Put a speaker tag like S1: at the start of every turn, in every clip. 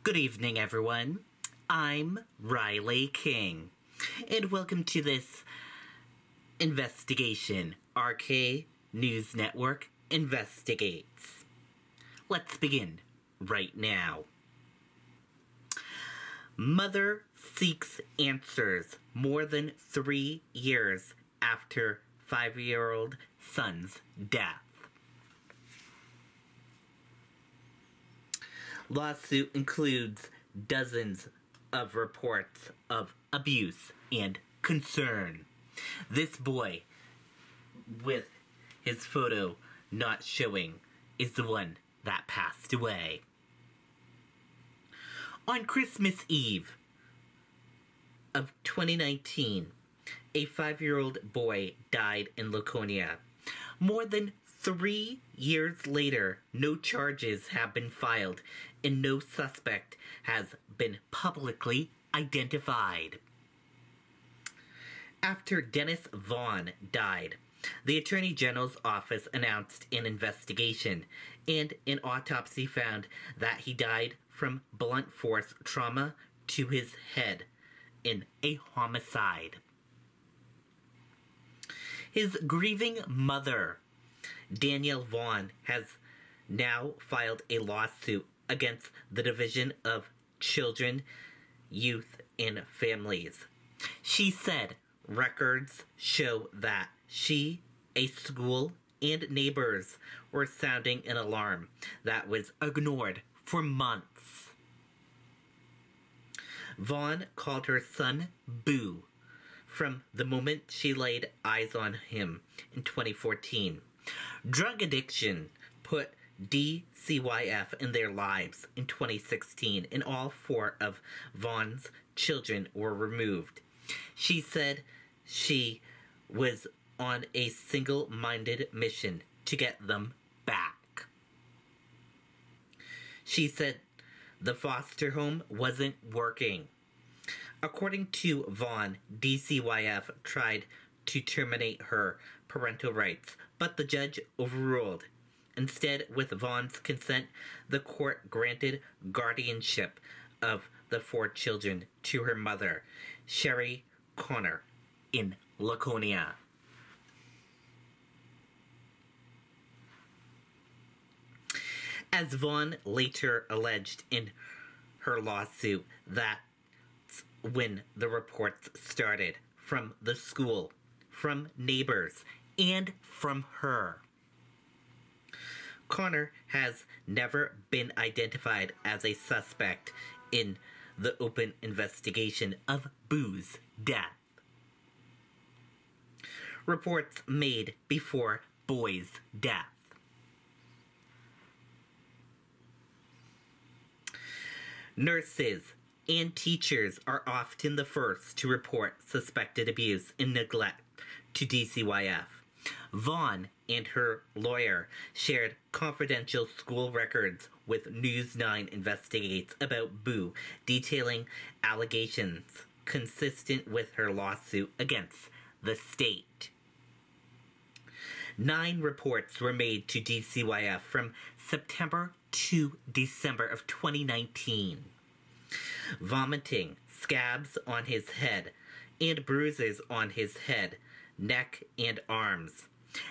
S1: Good evening, everyone. I'm Riley King, and welcome to this investigation. RK News Network investigates. Let's begin right now. Mother seeks answers more than 3 years after 5-year-old son's death. Lawsuit includes dozens of reports of abuse and concern. This boy, with his photo not showing, is the one that passed away. On Christmas Eve of 2019, a 5-year-old boy died in Laconia. More than 3 years later, no charges have been filed and no suspect has been publicly identified. After Dennis Vaughn died, the Attorney General's office announced an investigation, and an autopsy found that he died from blunt force trauma to his head in a homicide. His grieving mother, Danielle Vaughn, has now filed a lawsuit against the Division of Children, Youth, and Families. She said records show that she, a school, and neighbors were sounding an alarm that was ignored for months. Vaughn called her son Boo from the moment she laid eyes on him in 2014. Drug addiction put DCYF in their lives in 2016, and all 4 of Vaughn's children were removed. She said she was on a single-minded mission to get them back. She said the foster home wasn't working. According to Vaughn, DCYF tried to terminate her parental rights, but the judge overruled. Instead, with Vaughn's consent, the court granted guardianship of the 4 children to her mother, Sherry Connor, in Laconia. As Vaughn later alleged in her lawsuit, that's when the reports started, from the school, from neighbors, and from her. Connor has never been identified as a suspect in the open investigation of Boo's death. Reports made before Boy's death. Nurses and teachers are often the first to report suspected abuse and neglect to DCYF. Vaughn and her lawyer shared confidential school records with News 9 Investigates about Boo, detailing allegations consistent with her lawsuit against the state. 9 reports were made to DCYF from September to December of 2019. Vomiting, scabs on his head, and bruises on his head, neck, and arms.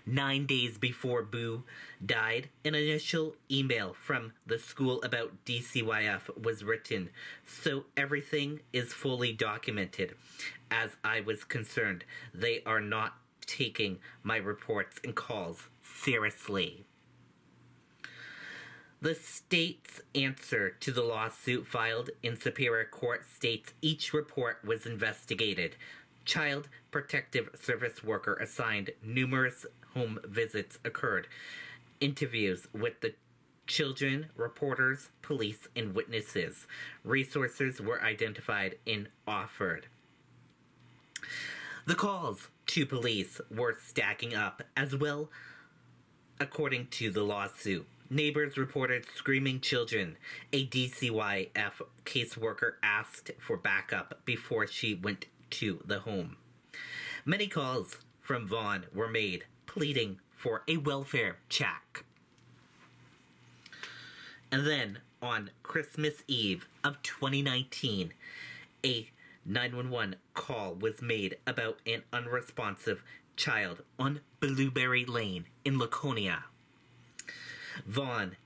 S1: 9 days before Boo died, an initial email from the school about DCYF was written, so everything is fully documented. As I was concerned, they are not taking my reports and calls seriously. The state's answer to the lawsuit filed in Superior Court states each report was investigated. Child Protective Service worker assigned, numerous home visits occurred, interviews with the children, reporters, police, and witnesses. Resources were identified and offered. The calls to police were stacking up as well, according to the lawsuit. Neighbors reported screaming children. A DCYF caseworker asked for backup before she went to the home. Many calls from Vaughn were made, pleading for a welfare check. And then, on Christmas Eve of 2019, a 911 call was made about an unresponsive child on Blueberry Lane in Laconia. Vaughn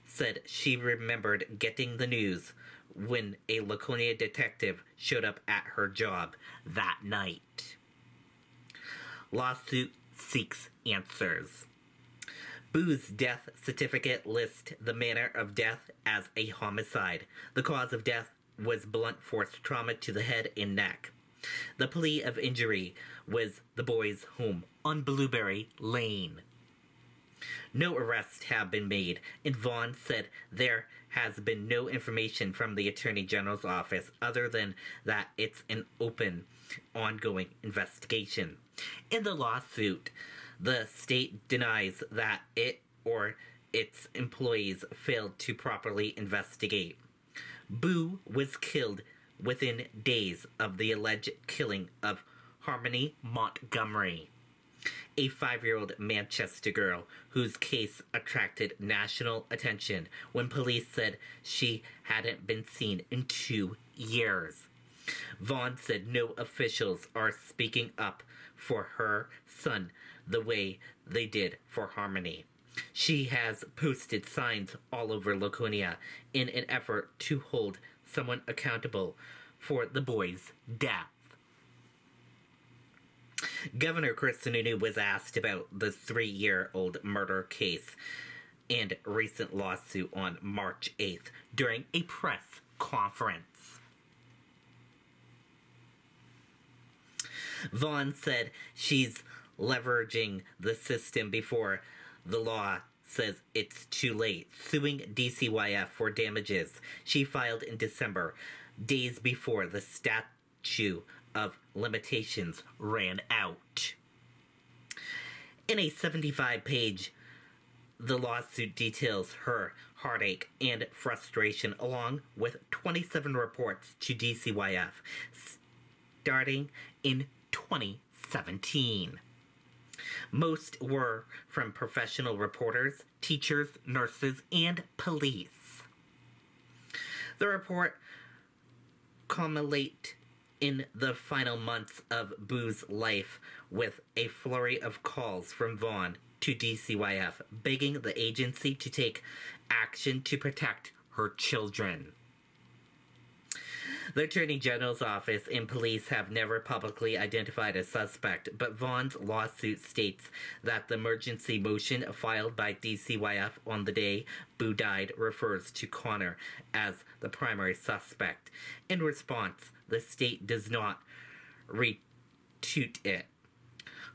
S1: said she remembered getting the news when a Laconia detective showed up at her job that night. Lawsuit seeks answers. Boo's death certificate lists the manner of death as a homicide. The cause of death was blunt force trauma to the head and neck. The plea of injury was the boy's home on Blueberry Lane. No arrests have been made, and Vaughn said there has been no information from the Attorney General's office other than that it's an open, ongoing investigation. In the lawsuit, the state denies that it or its employees failed to properly investigate. Boo was killed within days of the alleged killing of Harmony Montgomery, a 5-year-old Manchester girl whose case attracted national attention when police said she hadn't been seen in 2 years. Vaughn said no officials are speaking up for her son the way they did for Harmony. She has posted signs all over Laconia in an effort to hold someone accountable for the boy's death. Governor Chris Sununu was asked about the 3-year-old murder case and recent lawsuit on March 8th during a press conference. Vaughn said she's leveraging the system before the law says it's too late, suing DCYF for damages she filed in December, days before the statute of limitations ran out. In a 75-page, the lawsuit details her heartache and frustration along with 27 reports to DCYF starting in 2017. Most were from professional reporters, teachers, nurses, and police. The report culminates in the final months of Boo's life with a flurry of calls from Vaughn to DCYF begging the agency to take action to protect her children. The Attorney General's office and police have never publicly identified a suspect, but Vaughn's lawsuit states that the emergency motion filed by DCYF on the day Boo died refers to Connor as the primary suspect. In response, the state does not refute it.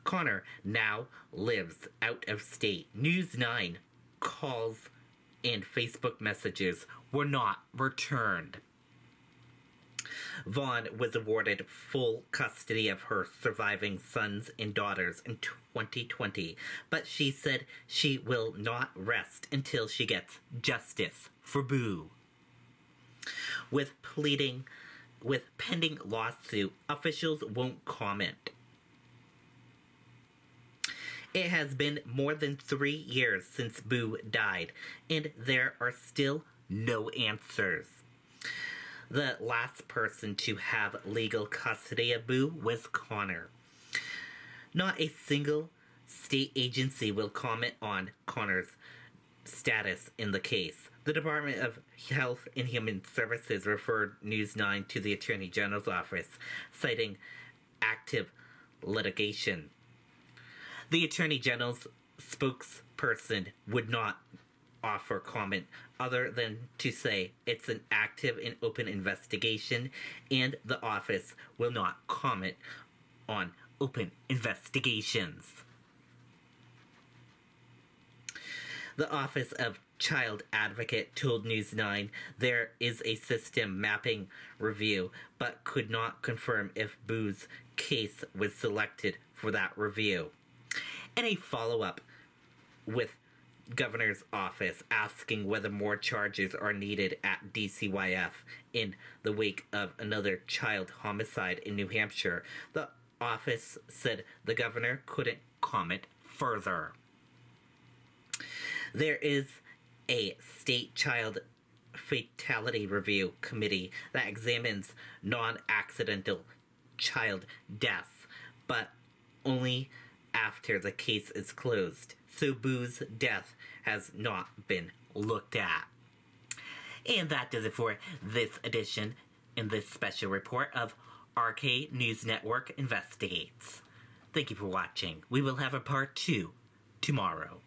S1: Connor now lives out of state. News 9 calls and Facebook messages were not returned. Vaughn was awarded full custody of her surviving sons and daughters in 2020, but she said she will not rest until she gets justice for Boo. With pending lawsuit, officials won't comment. It has been more than 3 years since Boo died, and there are still no answers. The last person to have legal custody of Boo was Connor. Not a single state agency will comment on Connor's status in the case. The Department of Health and Human Services referred News 9 to the Attorney General's office, citing active litigation. The Attorney General's spokesperson would not offer comment other than to say it's an active and open investigation and the office will not comment on open investigations. The Office of Child Advocate told News 9 there is a system mapping review but could not confirm if Boo's case was selected for that review. In a follow-up with Governor's office asking whether more charges are needed at DCYF in the wake of another child homicide in New Hampshire, the office said the governor couldn't comment further. There is a state child Fatality Review Committee that examines non-accidental child deaths, but only after the case is closed. So Boo's death has not been looked at. And that does it for this edition in this special report of RK News Network Investigates. Thank you for watching. We will have a part 2 tomorrow.